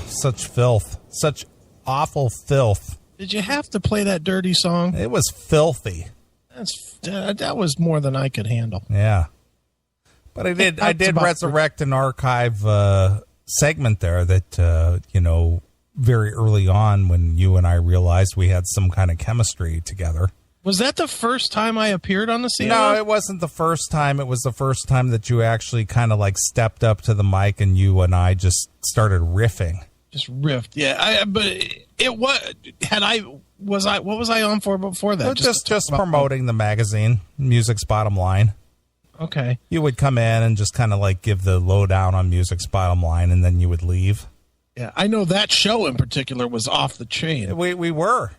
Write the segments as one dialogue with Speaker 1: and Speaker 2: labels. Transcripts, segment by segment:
Speaker 1: Such filth. Such awful filth.
Speaker 2: Did you have to play that dirty song?
Speaker 1: It was filthy.
Speaker 2: That was more than I could handle.
Speaker 1: Yeah. But I did resurrect an archive segment there that, very early on when you and I realized we had some kind of chemistry together.
Speaker 2: Was that the first time I appeared on the CLS?
Speaker 1: No, it wasn't the first time. It was the first time that you actually kind of like stepped up to the mic and you and I just started riffing.
Speaker 2: Just riffed, yeah. But it was what was I on for before that?
Speaker 1: Just promoting the magazine, Music's Bottom Line.
Speaker 2: Okay.
Speaker 1: You would come in and just kind of like give the lowdown on Music's Bottom Line, and then you would leave.
Speaker 2: Yeah, I know that show in particular was off the chain.
Speaker 1: We were.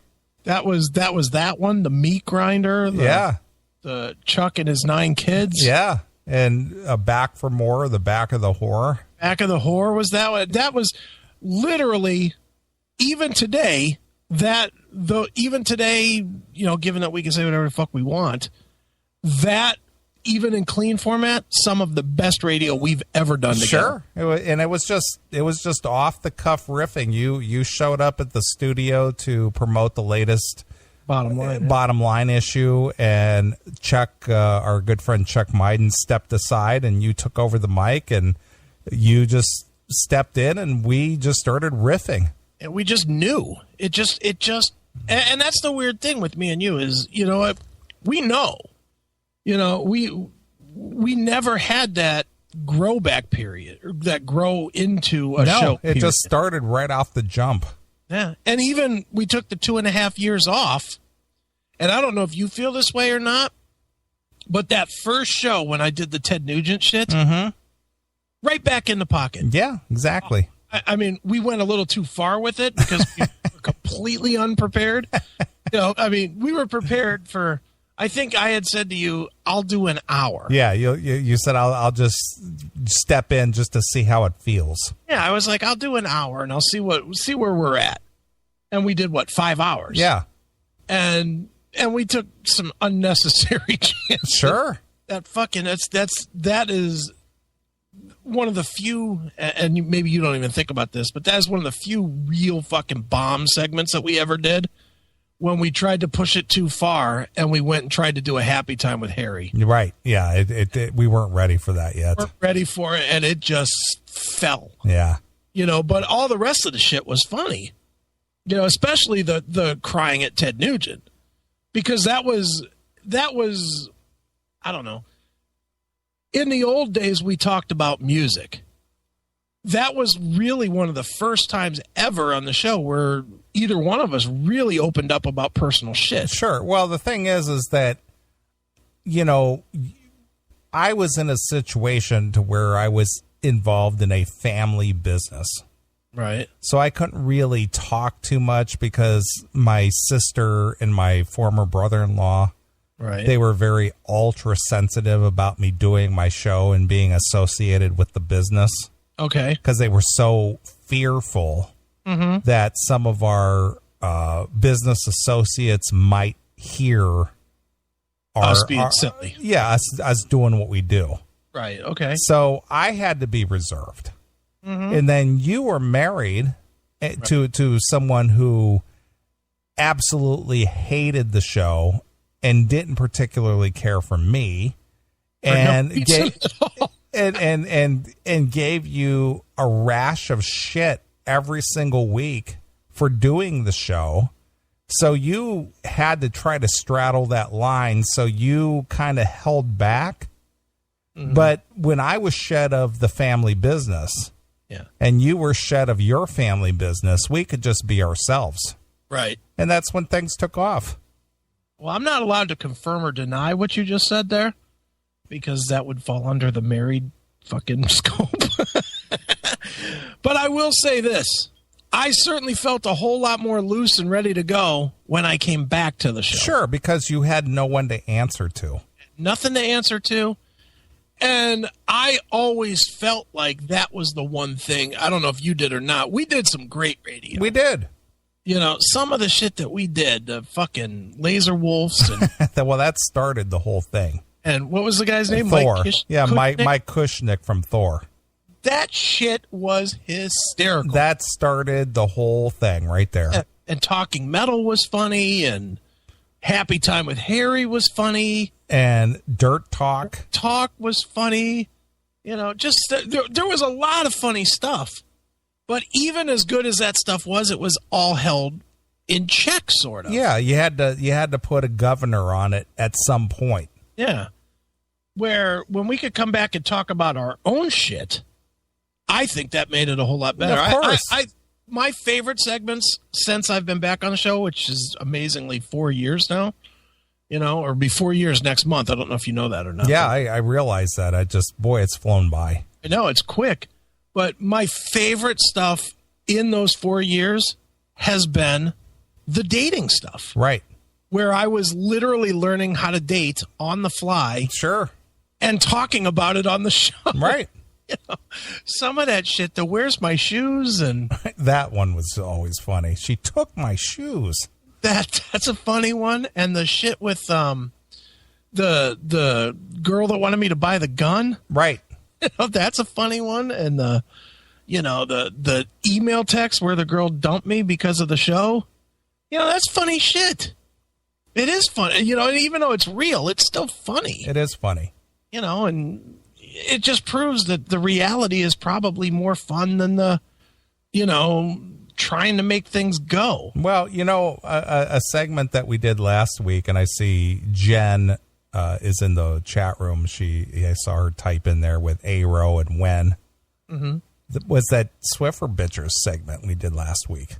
Speaker 2: That was that one, the meat grinder. The Chuck and his 9 kids.
Speaker 1: Yeah, and Back for More, the Back of the Whore.
Speaker 2: Back of the Whore was that one. That was literally, even today, given that we can say whatever the fuck we want, that, even in clean format, some of the best radio we've ever done together.
Speaker 1: Sure. It was just off the cuff riffing. You showed up at the studio to promote the latest
Speaker 2: Bottom
Speaker 1: Line issue, and Chuck, our good friend Chuck Myden, stepped aside and you took over the mic and you just stepped in and we just started riffing.
Speaker 2: And we just knew. It just and that's the weird thing with me and you is, we know. We never had that grow back period, or that grow into a show period.
Speaker 1: It just started right off the jump.
Speaker 2: Yeah. And even we took the 2.5 years off, and I don't know if you feel this way or not, but that first show when I did the Ted Nugent shit, right back in the pocket.
Speaker 1: Yeah, exactly.
Speaker 2: I mean, we went a little too far with it because we were completely unprepared. We were prepared for... I think I had said to you, I'll do an hour.
Speaker 1: Yeah, you said I'll just step in just to see how it feels.
Speaker 2: Yeah, I was like, I'll do an hour and I'll see where we're at. And we did 5 hours?
Speaker 1: Yeah.
Speaker 2: And we took some unnecessary chances.
Speaker 1: Sure.
Speaker 2: That is one of the few, and maybe you don't even think about this, but that is one of the few real fucking bomb segments that we ever did. When we tried to push it too far and we went and tried to do a happy time with Harry.
Speaker 1: Right. Yeah. We weren't ready for that yet.
Speaker 2: Weren't ready for it, and it just fell.
Speaker 1: Yeah.
Speaker 2: But all the rest of the shit was funny. Especially the crying at Ted Nugent. Because that was I don't know. In the old days we talked about music. That was really one of the first times ever on the show where either one of us really opened up about personal shit.
Speaker 1: Sure. Well, the thing is that, I was in a situation to where I was involved in a family business.
Speaker 2: Right.
Speaker 1: So I couldn't really talk too much because my sister and my former brother-in-law,
Speaker 2: right,
Speaker 1: they were very ultra sensitive about me doing my show and being associated with the business.
Speaker 2: Okay.
Speaker 1: Because they were so fearful that some of our business associates might hear
Speaker 2: us being silly.
Speaker 1: Yeah, us doing what we do.
Speaker 2: Right, okay.
Speaker 1: So I had to be reserved. And then you were married to someone who absolutely hated the show and didn't particularly care for me. And and gave you a rash of shit every single week for doing the show. So you had to try to straddle that line. So you kind of held back. But when I was shed of the family business, and you were shed of your family business, we could just be ourselves.
Speaker 2: Right.
Speaker 1: And that's when things took off.
Speaker 2: Well, I'm not allowed to confirm or deny what you just said there, because that would fall under the married fucking scope. But I will say this. I certainly felt a whole lot more loose and ready to go when I came back to the show.
Speaker 1: Sure, because you had no one to answer to.
Speaker 2: Nothing to answer to. And I always felt like that was the one thing. I don't know if you did or not. We did some great radio.
Speaker 1: We did.
Speaker 2: Some of the shit that we did, the fucking Laser Wolves. And,
Speaker 1: well, that started the whole thing.
Speaker 2: And what was the guy's name?
Speaker 1: Thor.
Speaker 2: Mike
Speaker 1: Mike Kushnick from Thor.
Speaker 2: That shit was hysterical.
Speaker 1: That started the whole thing right there.
Speaker 2: And Talking Metal was funny, and Happy Time with Harry was funny.
Speaker 1: And Dirt Talk.
Speaker 2: Talk was funny. You know, just there was a lot of funny stuff. But even as good as that stuff was, it was all held in check, sort of.
Speaker 1: Yeah, you had to put a governor on it at some point.
Speaker 2: Yeah. Where when we could come back and talk about our own shit, I think that made it a whole lot better.
Speaker 1: Of course.
Speaker 2: My favorite segments since I've been back on the show, which is amazingly 4 years now, you know, or be 4 years next month. I don't know if you know that or not.
Speaker 1: Yeah, I realize that. It's flown by.
Speaker 2: I know, it's quick. But my favorite stuff in those 4 years has been the dating stuff.
Speaker 1: Right.
Speaker 2: Where I was literally learning how to date on the fly.
Speaker 1: Sure.
Speaker 2: And talking about it on the show.
Speaker 1: Right.
Speaker 2: You know, some of that shit, the where's my shoes, and
Speaker 1: that one was always funny. She took my shoes.
Speaker 2: That's a funny one. And the shit with the girl that wanted me to buy the gun.
Speaker 1: Right.
Speaker 2: You know, that's a funny one. And the email text where the girl dumped me because of the show. You know, that's funny shit. It is funny. You know, and even though it's real, it's still funny.
Speaker 1: It is funny.
Speaker 2: You know, and it just proves that the reality is probably more fun than the, you know, trying to make things go.
Speaker 1: Well, you know, a segment that we did last week, and I see Jen is in the chat room. I saw her type in there with Aero and When. Mm-hmm. Was that Swiffer Bitchers segment we did last week?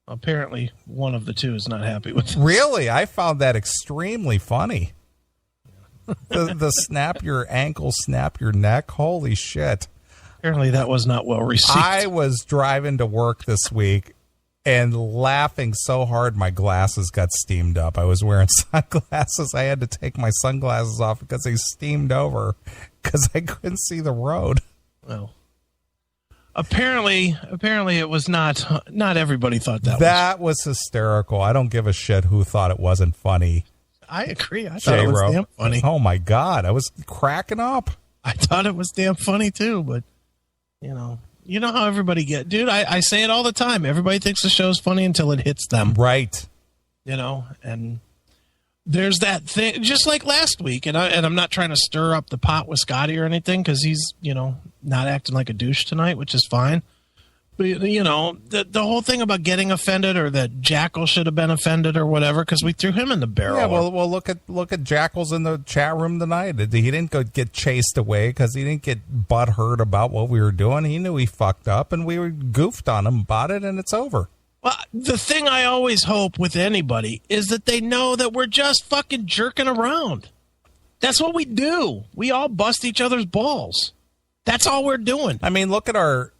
Speaker 2: Apparently, one of the two is not happy with this.
Speaker 1: Really? I found that extremely funny. The snap your ankle, snap your neck. Holy shit.
Speaker 2: Apparently that was not well received.
Speaker 1: I was driving to work this week and laughing so hard my glasses got steamed up. I was wearing sunglasses. I had to take my sunglasses off because they steamed over because I couldn't see the road.
Speaker 2: Well, apparently it was not everybody thought
Speaker 1: that was hysterical. I don't give a shit who thought it wasn't funny.
Speaker 2: I agree. I thought it was damn funny.
Speaker 1: Oh, my God. I was cracking up.
Speaker 2: I thought it was damn funny, too. But, you know how everybody dude, I say it all the time. Everybody thinks the show's funny until it hits them.
Speaker 1: Right.
Speaker 2: You know, and there's that thing, just like last week. And I'm not trying to stir up the pot with Scotty or anything because he's, you know, not acting like a douche tonight, which is fine. But, you know, the whole thing about getting offended or that Jackal should have been offended or whatever because we threw him in the barrel.
Speaker 1: Yeah, well, look at Jackal's in the chat room tonight. He didn't get chased away because he didn't get butthurt about what we were doing. He knew he fucked up, and we were goofed on him about it, and it's over.
Speaker 2: Well, the thing I always hope with anybody is that they know that we're just fucking jerking around. That's what we do. We all bust each other's balls. That's all we're doing.
Speaker 1: I mean, look at our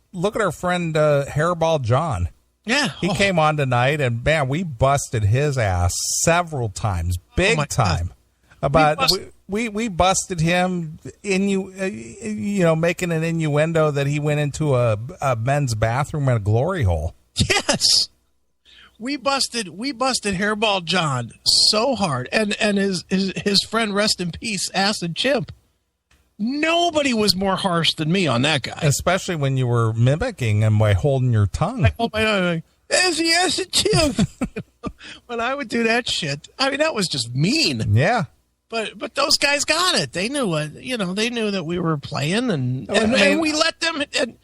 Speaker 1: friend Hairball John.
Speaker 2: Yeah.
Speaker 1: He came on tonight, and man, we busted his ass several times, big time. We busted him making an innuendo that he went into a men's bathroom in a glory hole.
Speaker 2: Yes. We busted Hairball John so hard, and his friend, rest in peace, Acid Chimp. Nobody was more harsh than me on that guy.
Speaker 1: Especially when you were mimicking him by holding your tongue.
Speaker 2: I hold my tongue. Yes, it is. When I would do that shit, I mean, that was just mean.
Speaker 1: Yeah.
Speaker 2: But those guys got it. They knew they knew that we were playing, and we let them. And,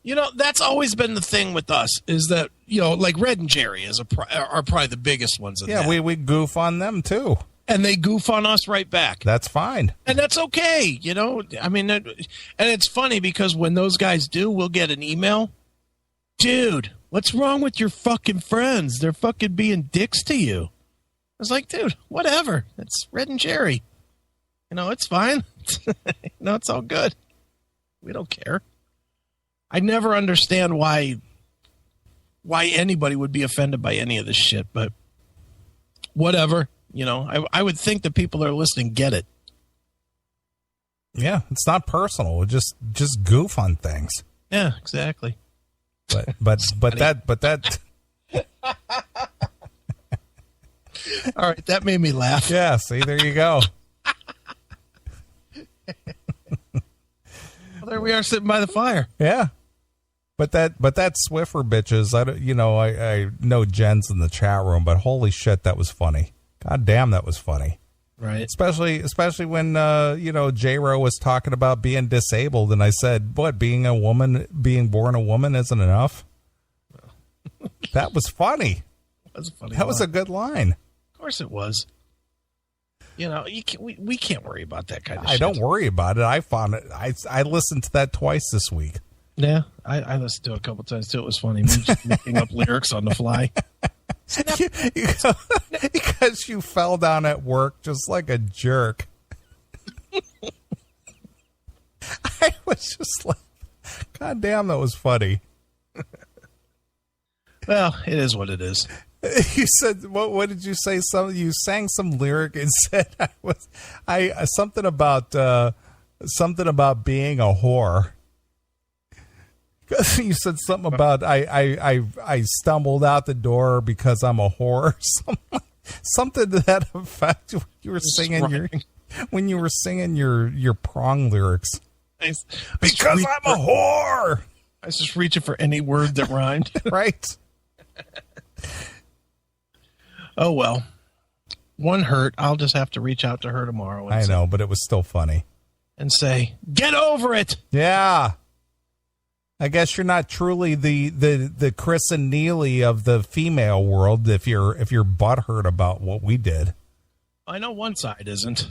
Speaker 2: you know, that's always been the thing with us is that, you know, like Red and Jerry are probably the biggest ones.
Speaker 1: We goof on them too.
Speaker 2: And they goof on us right back.
Speaker 1: That's fine.
Speaker 2: And that's okay. You know, I mean, and it's funny because when those guys do, we'll get an email. Dude, what's wrong with your fucking friends? They're fucking being dicks to you. I was like, dude, whatever. It's Red and Jerry. You know, it's fine. No, it's all good. We don't care. I never understand why anybody would be offended by any of this shit, but whatever. You know, I would think the people that are listening get it.
Speaker 1: Yeah, it's not personal. Just goof on things.
Speaker 2: Yeah, exactly.
Speaker 1: But that.
Speaker 2: All right, that made me laugh.
Speaker 1: Yeah, see, there you go.
Speaker 2: Well, there we are sitting by the fire.
Speaker 1: Yeah. But that Swiffer bitches, I know Jen's in the chat room, but holy shit, that was funny. God damn, that was funny.
Speaker 2: Right.
Speaker 1: Especially when J-Ro was talking about being disabled, and I said, what, being born a woman isn't enough? That was funny.
Speaker 2: That's a funny
Speaker 1: That was a good line.
Speaker 2: Of course it was. We can't worry about that kind of shit.
Speaker 1: I don't worry about it. I found it. I listened to that twice this week.
Speaker 2: Yeah, I listened to it a couple times too. It was funny. Me just making up lyrics on the fly.
Speaker 1: Because you fell down at work just like a jerk. I was just like, God damn, that was funny.
Speaker 2: Well, it is what it is.
Speaker 1: You said, what did you say? You sang some lyric and said something about being a whore. You said something about I stumbled out the door because I'm a whore. Something to that effect. You were singing when you were singing your prong lyrics. Because I'm a whore.
Speaker 2: I was just reaching for any word that rhymed.
Speaker 1: Right.
Speaker 2: Oh well. One hurt. I'll just have to reach out to her tomorrow.
Speaker 1: I know, but it was still funny.
Speaker 2: And say, get over it.
Speaker 1: Yeah. I guess you're not truly the Chris and Neeley of the female world if you're butthurt about what we did.
Speaker 2: I know one side isn't.